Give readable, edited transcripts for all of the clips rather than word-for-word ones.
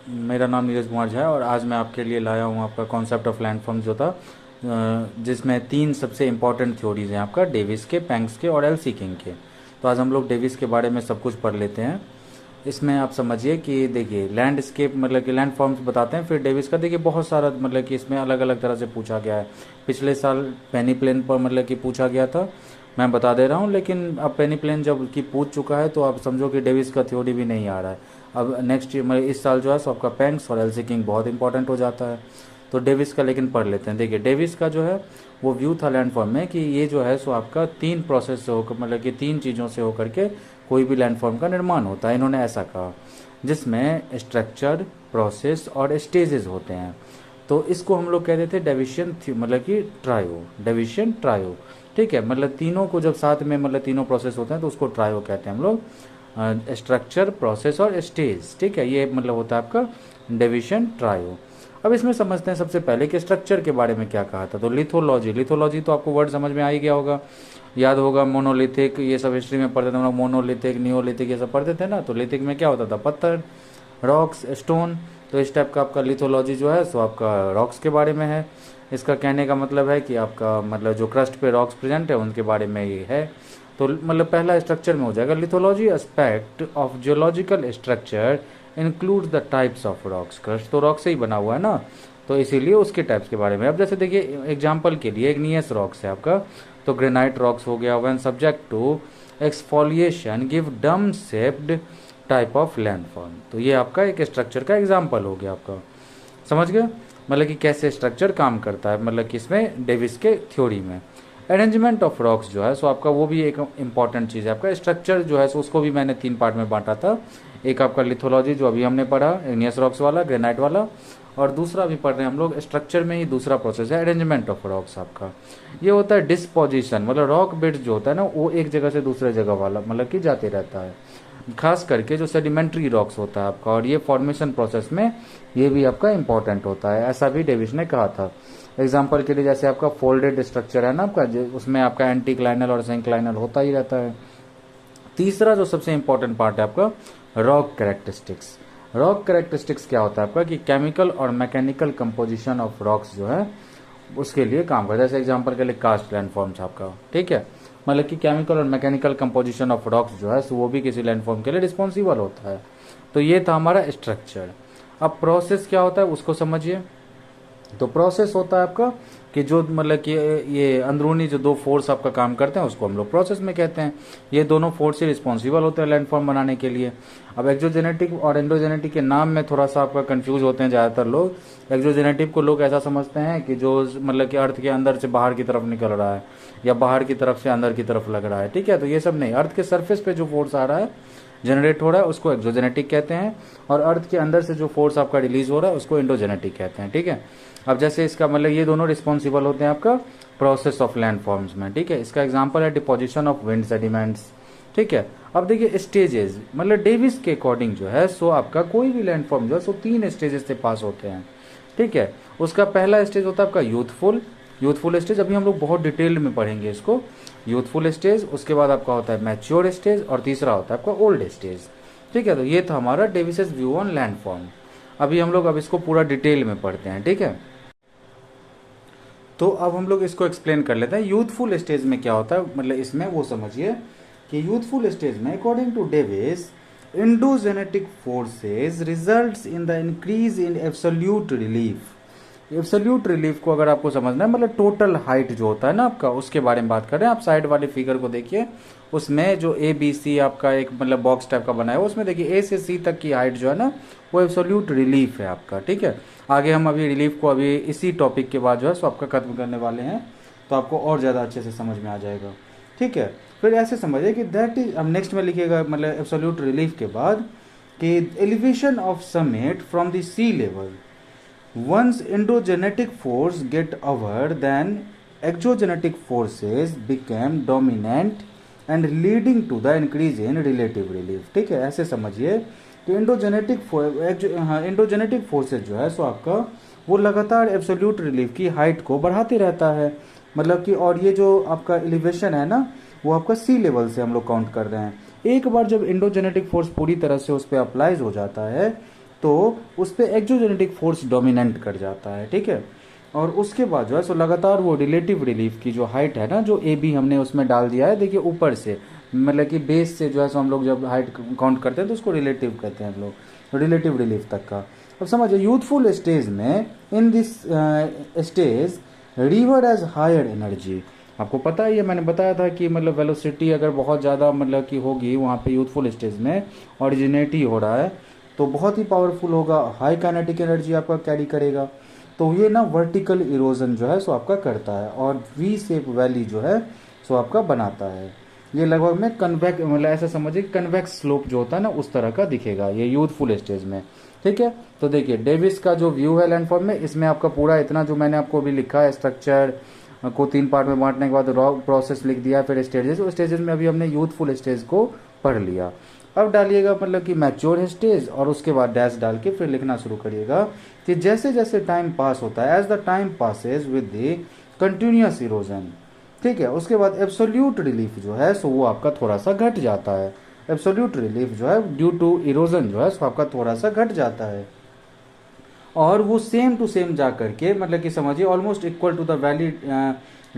मेरा नाम नीरज कुमार झा है और आज मैं आपके लिए लाया हूँ आपका कॉन्सेप्ट ऑफ लैंडफॉर्म्स जो था, जिसमें तीन सबसे इम्पॉर्टेंट थ्योरीज हैं आपका, डेविस के, पैंक्स के और एलसी किंग के। तो आज हम लोग डेविस के बारे में सब कुछ पढ़ लेते हैं। इसमें आप समझिए कि देखिए लैंडस्केप मतलब कि लैंड फॉर्म्स बताते हैं, फिर डेविस का देखिए बहुत सारा मतलब कि इसमें अलग अलग तरह से पूछा गया है। पिछले साल पेनी प्लेन पर मतलब कि पूछा गया था, मैं बता दे रहा हूँ, लेकिन अब पेनी प्लेन जब कि पूछ चुका है तो आप समझो कि डेविस का थ्योरी भी नहीं आ रहा है। अब नेक्स्ट मतलब इस साल जो है सो आपका पैंक्स और एलसी किंग बहुत इंपॉर्टेंट हो जाता है। तो डेविस का लेकिन पढ़ लेते हैं। देखिए डेविस का जो है वो व्यू था लैंडफॉर्म में कि ये जो है सो आपका तीन प्रोसेस से होकर मतलब कि तीन चीज़ों से होकर के कोई भी लैंडफॉर्म का निर्माण होता है। इन्होंने ऐसा कहा जिसमें स्ट्रक्चर, प्रोसेस और स्टेजेस होते हैं। तो इसको हम लोग कहते थे डेविशन मतलब कि ट्रायो, डेविशन ट्रायो। ठीक है, मतलब तीनों को जब साथ में मतलब तीनों प्रोसेस होते हैं तो उसको ट्रायो कहते हैं हम लोग, स्ट्रक्चर, प्रोसेस और स्टेज। ठीक है, ये मतलब होता है आपका डेविशन ट्रायो। अब इसमें समझते हैं सबसे पहले कि स्ट्रक्चर के बारे में क्या कहा था। तो लिथोलॉजी, लिथोलॉजी तो आपको वर्ड समझ में आ ही गया होगा, याद होगा। मोनोलिथिक, ये सब हिस्ट्री में पढ़ते थे हम लोग, मोनोलिथिक, नियोलिथिक, ये सब पढ़ते थे ना। तो लिथिक में क्या होता था, पत्थर, रॉक्स, स्टोन। तो इस टाइप का आपका लिथोलॉजी जो है सो आपका रॉक्स के बारे में है। इसका कहने का मतलब है कि आपका मतलब जो क्रस्ट पे रॉक्स प्रेजेंट है उनके बारे में ये है। तो मतलब पहला स्ट्रक्चर में हो जाएगा lithology, aspect of geological structure include the types of rocks. Crust तो रॉक से ही बना हुआ है ना, तो इसीलिए उसके टाइप्स के बारे में। अब जैसे देखिए एग्जाम्पल के लिए इग्नियस रॉक्स है आपका, तो ग्रेनाइट रॉक्स हो गया, when subject to exfoliation give dome shaped type of landform. तो ये आपका एक स्ट्रक्चर का एग्जाम्पल हो गया आपका, समझ गए मतलब कि कैसे स्ट्रक्चर काम करता है, मतलब कि इसमें डेविस के थ्योरी में। अरेंजमेंट ऑफ रॉक्स जो है सो आपका वो भी एक इंपॉर्टेंट चीज़ है आपका। स्ट्रक्चर जो है सो उसको भी मैंने तीन पार्ट में बांटा था। एक आपका लिथोलॉजी जो अभी हमने पढ़ा, इग्नियस रॉक्स वाला, ग्रेनाइट वाला, और दूसरा भी पढ़ रहे हैं हम लोग स्ट्रक्चर में ही दूसरा प्रोसेस है अरेंजमेंट ऑफ रॉक्स आपका। ये होता है डिस्पोजिशन, मतलब रॉक बिट्स जो होता है ना वो एक जगह से दूसरे जगह वाला मतलब कि जाते रहता है, खास करके जो सेडिमेंट्री रॉक्स होता है आपका। और ये फॉर्मेशन प्रोसेस में ये भी आपका इंपॉर्टेंट होता है, ऐसा भी डेविस ने कहा था। एग्जाम्पल के लिए जैसे आपका फोल्डेड स्ट्रक्चर है ना आपका, उसमें आपका एंटीक्लाइनल और सेंक्लाइनल होता ही रहता है। तीसरा जो सबसे इंपॉर्टेंट पार्ट है आपका रॉक कैरेक्टरिस्टिक्स। रॉक कैरेक्टरिस्टिक्स क्या होता है आपका कि केमिकल और मैकेनिकल कंपोजिशन ऑफ रॉक्स जो है उसके लिए काम करता है। जैसे एग्जांपल के लिए कास्ट लैंडफॉर्म्स आपका, ठीक है, मतलब कि केमिकल और मैकेनिकल कंपोजिशन ऑफ रॉक्स जो है सो वो भी किसी लैंडफॉर्म के लिए रिस्पॉन्सिबल होता है। तो ये था हमारा स्ट्रक्चर। अब प्रोसेस क्या होता है उसको समझिए। तो प्रोसेस होता है आपका कि जो मतलब कि ये अंदरूनी जो दो फोर्स आपका काम करते हैं उसको हम लोग प्रोसेस में कहते हैं। ये दोनों फोर्स ही रिस्पॉन्सिबल होते हैं लैंडफॉर्म बनाने के लिए। अब एक्सोजेनेटिक और एंडोजेनेटिक के नाम में थोड़ा सा आपका कंफ्यूज होते हैं ज़्यादातर लोग। एक्सोजेनेटिक को लोग ऐसा समझते हैं कि जो मतलब कि अर्थ के अंदर से बाहर की तरफ निकल रहा है या बाहर की तरफ से अंदर की तरफ लग रहा है, ठीक है। तो ये सब नहीं, अर्थ के सरफेस पे जो फोर्स आ रहा है, जनरेट हो रहा है, उसको एक्सोजेनेटिक कहते हैं। और अर्थ के अंदर से जो फोर्स आपका रिलीज हो रहा है उसको एंडोजेनेटिक कहते हैं, ठीक है। अब जैसे इसका मतलब ये दोनों रिस्पॉन्सिबल होते हैं आपका प्रोसेस ऑफ लैंडफॉर्म्स में, ठीक है। इसका एग्जांपल है डिपोजिशन ऑफ विंड सेडिमेंट्स, ठीक है। अब देखिए स्टेजेस, मतलब डेविस के अकॉर्डिंग जो है सो आपका कोई भी लैंडफॉर्म जो है सो तीन स्टेजेस से पास होते हैं, ठीक है। उसका पहला स्टेज होता है आपका यूथफुल, यूथफुल स्टेज, अभी हम लोग बहुत डिटेल में पढ़ेंगे इसको, यूथफुल स्टेज। उसके बाद आपका होता है मैच्योर स्टेज और तीसरा होता है आपका ओल्ड स्टेज, ठीक है। तो ये था हमारा डेविसेस व्यू ऑन लैंडफॉर्म। अभी हम लोग अब इसको पूरा डिटेल में पढ़ते हैं, ठीक है। तो अब हम लोग इसको एक्सप्लेन कर लेते हैं यूथफुल स्टेज में क्या होता है। मतलब इसमें वो समझिए कि यूथफुल स्टेज में according to Davis endogenetic forces results in the increase in absolute relief. Absolute relief को अगर आपको समझना है मतलब टोटल हाइट जो होता है ना आपका, उसके बारे में बात कर रहे हैं। आप साइड वाले फिगर को देखिए, उसमें जो ए बी सी आपका एक मतलब बॉक्स टाइप का बना है, उसमें देखिए ए से सी तक की हाइट जो है ना वो एब्सोल्यूट रिलीफ है आपका, ठीक है। आगे हम अभी रिलीफ को अभी इसी टॉपिक के बाद जो है सो आपका खत्म करने वाले हैं, तो आपको और ज़्यादा अच्छे से समझ में आ जाएगा, ठीक है। फिर ऐसे समझिए कि दैट इज, अब नेक्स्ट में लिखिएगा मतलब एब्सोल्यूट रिलीफ के बाद कि elevation of summit from the sea level, once endogenetic force get over, then exogenetic forces became dominant and leading to the increase in relative relief, ठीक है। ऐसे समझिए कि एंडोजेनेटिक फोर्सेज जो है सो आपका वो लगातार एब्सोल्यूट रिलीफ की हाइट को बढ़ाते रहता है, मतलब कि, और ये जो आपका एलिवेशन है ना वो आपका सी लेवल से हम लोग काउंट कर रहे हैं। एक बार जब एंडोजेनेटिक फोर्स पूरी तरह से उस पर अप्लाइज हो जाता है तो उस पर एक्सोजेनेटिक फोर्स डोमिनेंट कर जाता है, ठीक है। और उसके बाद जो है सो लगातार वो रिलेटिव रिलीफ की जो हाइट है ना, जो ए बी हमने उसमें डाल दिया है, देखिए ऊपर से मतलब कि बेस से जो है सो हम लोग जब हाइट काउंट करते हैं तो उसको रिलेटिव कहते हैं हम लोग, रिलेटिव रिलीफ तक का। अब समझिए यूथफुल स्टेज में in this stage river has higher energy, आपको पता है ये मैंने बताया था कि मतलब वेलोसिटी अगर बहुत ज़्यादा मतलब कि होगी वहाँ पे यूथफुल स्टेज में, ऑरिजिनेट ही हो रहा है, तो बहुत ही पावरफुल होगा, हाई काइनेटिक एनर्जी आपका कैरी करेगा। तो ये ना वर्टिकल इरोजन जो है सो आपका करता है और वी शेप वैली जो है सो आपका बनाता है। ये लगभग में कन्वेक्स मतलब ऐसा समझिए कन्वेक्स स्लोप जो होता है ना उस तरह का दिखेगा ये यूथफुल स्टेज में, ठीक है। तो देखिए डेविस का जो व्यू है लैंडफॉर्म में, इसमें आपका पूरा इतना जो मैंने आपको अभी लिखा है स्ट्रक्चर को 3 पार्ट में बांटने के बाद रॉ प्रोसेस लिख दिया, फिर स्टेजेस, उस स्टेजेस में अभी हमने यूथफुल स्टेज को पढ़ लिया। अब डालिएगा मतलब कि मैच्योर स्टेज और उसके बाद डैश डाल के फिर लिखना शुरू करिएगा कि जैसे जैसे टाइम पास होता है, as the time passes with the continuous erosion, ठीक है। उसके बाद एब्सोल्यूट रिलीफ जो है सो वो आपका थोड़ा सा घट जाता है, एब्सोल्यूट रिलीफ जो है ड्यू टू इरोजन जो है सो आपका थोड़ा सा घट जाता है, और वो सेम टू सेम जा करके मतलब कि समझिए almost equal to the valley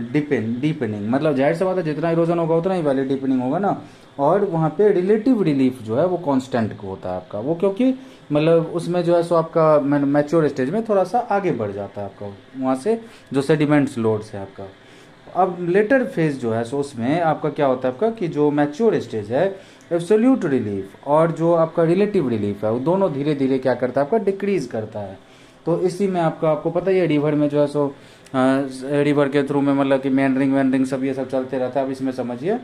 deepening, मतलब जाहिर सा बात है जितना इरोजन होगा उतना ही वैली डीपनिंग होगा ना। और वहाँ पे रिलेटिव रिलीफ जो है वो कांस्टेंट होता है आपका, वो क्योंकि मतलब उसमें जो है सो आपका मैच्योर स्टेज में थोड़ा सा आगे बढ़ जाता है आपका वहाँ से जो सेडिमेंट्स लोड्स है आपका। अब लेटर फेज जो है सो उसमें आपका क्या होता है आपका कि जो मैच्योर स्टेज है एब्सोल्यूट रिलीफ और जो आपका रिलेटिव रिलीफ है वो दोनों धीरे धीरे क्या करता है आपका डिक्रीज करता है। तो इसी में आपको पता ही है रिवर में जो है सो रिवर के थ्रू में मतलब कि मेंडरिंग वेंडरिंग सब ये सब चलते रहता है। अब इसमें समझिए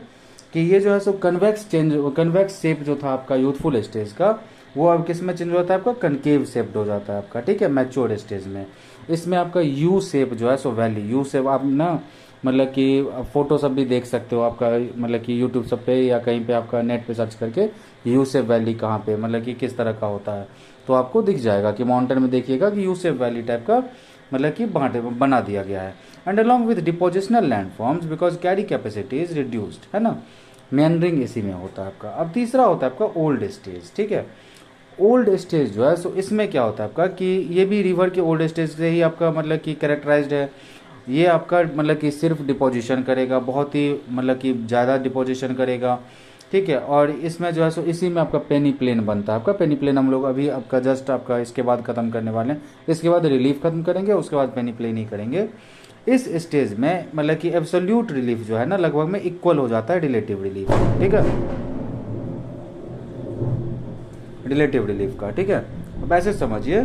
कि ये जो है सो कन्वेक्स शेप जो था आपका यूथफुल स्टेज का, वो अब किस में चेंज होता है आपका कनकेव शेप्ड हो जाता है आपका, ठीक है, मैच्योर स्टेज में। इसमें आपका यू शेप जो है सो वैली यू शेप आप ना मतलब कि फोटो सब भी देख सकते हो आपका मतलब कि यूट्यूब सब पे या कहीं पे आपका नेट पे सर्च करके यूसेफ वैली कहाँ पे मतलब कि किस तरह का होता है तो आपको दिख जाएगा कि माउंटेन में देखिएगा कि यूसेफ वैली टाइप का मतलब कि बना दिया गया है। And along with depositional landforms because carry capacity is reduced, है ना, मेंडरिंग इसी में होता है आपका। अब तीसरा होता है आपका ओल्ड स्टेज, ठीक है। ओल्ड स्टेज जो है सो इसमें क्या होता है आपका कि ये भी रिवर के ओल्ड स्टेज से ही आपका मतलब कि कैरेक्टराइज्ड है। ये आपका मतलब कि सिर्फ डिपोजिशन करेगा, बहुत ही मतलब कि ज़्यादा डिपोजिशन करेगा, ठीक है। और इसमें जो है सो इसी में आपका पेनी प्लेन बनता है। आपका पेनी प्लेन हम लोग अभी आपका जस्ट आपका इसके बाद ख़त्म करने वाले हैं, इसके बाद रिलीफ खत्म करेंगे, उसके बाद पेनी प्लेन ही करेंगे। इस स्टेज में मतलब कि एब्सोल्यूट रिलीफ जो है ना लगभग में इक्वल हो जाता है रिलेटिव रिलीफ, ठीक है, रिलेटिव रिलीफ का, ठीक है। अब ऐसे समझिए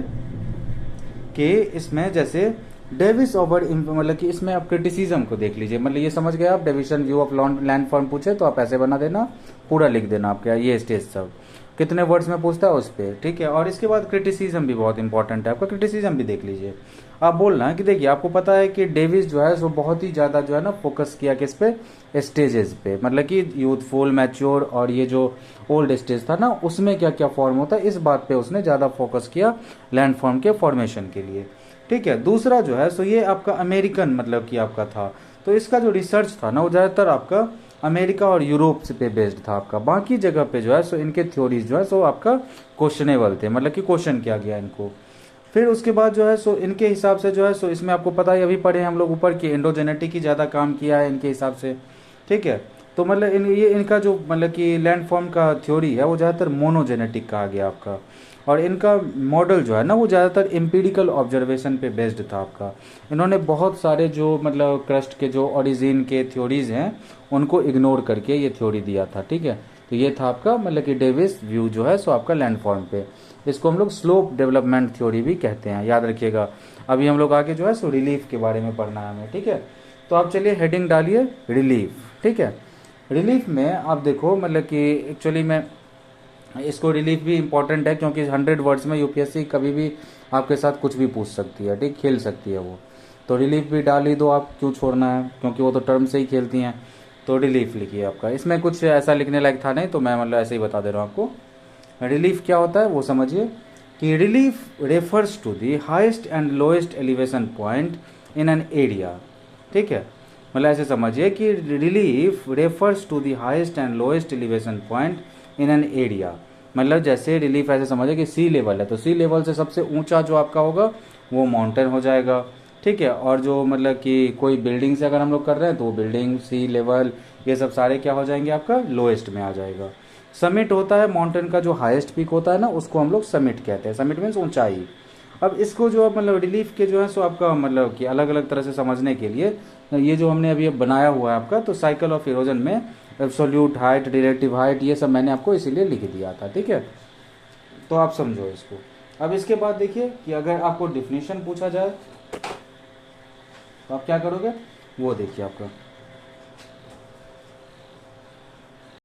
कि इसमें जैसे डेविस ओवर मतलब कि इसमें आप क्रिटिसिज्म को देख लीजिए, मतलब ये समझ गए आप, deviation view of land form पूछे तो आप ऐसे बना देना, पूरा लिख देना आपके ये स्टेज सब कितने वर्ड्स में पूछता है उस पर, ठीक है। और इसके बाद क्रिटिसिज्म भी बहुत इंपॉर्टेंट है आपका, क्रिटिसिज्म भी देख लीजिए। आप बोलना है कि देखिए आपको पता है कि डेविस जो है सो बहुत ही ज़्यादा जो है ना फोकस किया किस पे, स्टेजेस पे, मतलब कि यूथफुल मैच्योर और ये जो ओल्ड स्टेज था ना उसमें क्या क्या फॉर्म होता है इस बात पे उसने ज़्यादा फोकस किया लैंड फॉर्म के फॉर्मेशन के लिए, ठीक है। दूसरा जो है सो ये आपका अमेरिकन मतलब कि आपका था, तो इसका जो रिसर्च था ना वो ज़्यादातर आपका अमेरिका और यूरोप से पे बेस्ड था आपका। बाकी जगह पे जो है सो इनके थ्योरीज जो है सो आपका क्वेश्चनेबल थे, मतलब कि क्वेश्चन किया गया इनको। फिर उसके बाद जो है सो इनके हिसाब से जो है सो इसमें आपको पता है अभी पढ़े हम लोग ऊपर की एंडोजेनेटिक ही ज़्यादा काम किया है इनके हिसाब से, ठीक है। तो मतलब ये इनका जो मतलब कि लैंड फॉर्म का थ्योरी है वो ज़्यादातर मोनोजेनेटिक कहा गया आपका। और इनका मॉडल जो है ना वो ज़्यादातर एम्पिरिकल ऑब्जर्वेशन पे बेस्ड था आपका। इन्होंने बहुत सारे जो मतलब क्रस्ट के जो ओरिजिन के थ्योरीज हैं उनको इग्नोर करके ये थ्योरी दिया था, ठीक है। तो ये था आपका मतलब कि डेविस व्यू जो है सो आपका लैंड फॉर्म पे, इसको हम लोग स्लोप डेवलपमेंट थ्योरी भी कहते हैं, याद रखिएगा। अभी हम लोग आगे जो है सो रिलीफ के बारे में पढ़ना है हमें, ठीक है। तो आप चलिए हेडिंग डालिए रिलीफ, ठीक है। रिलीफ में आप देखो मतलब कि एक्चुअली में इसको रिलीफ भी इंपॉर्टेंट है क्योंकि 100 वर्ड्स में यूपीएससी कभी भी आपके साथ कुछ भी पूछ सकती है, ठीक, खेल सकती है वो। तो रिलीफ भी डाल ही दो, आप क्यों छोड़ना है, क्योंकि वो तो टर्म से ही खेलती हैं। तो रिलीफ लिखिए आपका, इसमें कुछ ऐसा लिखने लायक था नहीं तो मैं मतलब ऐसे ही बता दे रहा हूँ आपको। रिलीफ क्या होता है वो समझिए कि relief refers to the highest and lowest elevation point in an area, ठीक है। मतलब ऐसे समझिए कि relief refers to the highest and lowest elevation point in an area, मतलब जैसे रिलीफ ऐसे समझे कि सी लेवल है, तो सी लेवल से सबसे ऊंचा जो आपका होगा वो माउंटेन हो जाएगा, ठीक है। और जो मतलब कि कोई बिल्डिंग से अगर हम लोग कर रहे हैं तो वो बिल्डिंग, सी लेवल, ये सब सारे क्या हो जाएंगे, आपका लोएस्ट में आ जाएगा। समिट होता है माउंटेन का जो हाईएस्ट पीक होता है ना, उसको हम लोग समिट कहते हैं। समिट मीन्स ऊंचाई। अब इसको जो मतलब रिलीफ के जो है सो आपका मतलब कि अलग अलग तरह से समझने के लिए ये जो हमने अभी बनाया हुआ है आपका, तो साइकिल ऑफ इरोजन में एब्सोल्यूट हाइट, रिलेटिव हाइट, ये सब मैंने आपको इसीलिए लिख दिया था, ठीक है। तो आप समझो इसको। अब इसके बाद देखिए कि अगर आपको डिफिनीशन पूछा जाए तो आप क्या करोगे, वो देखिए आपका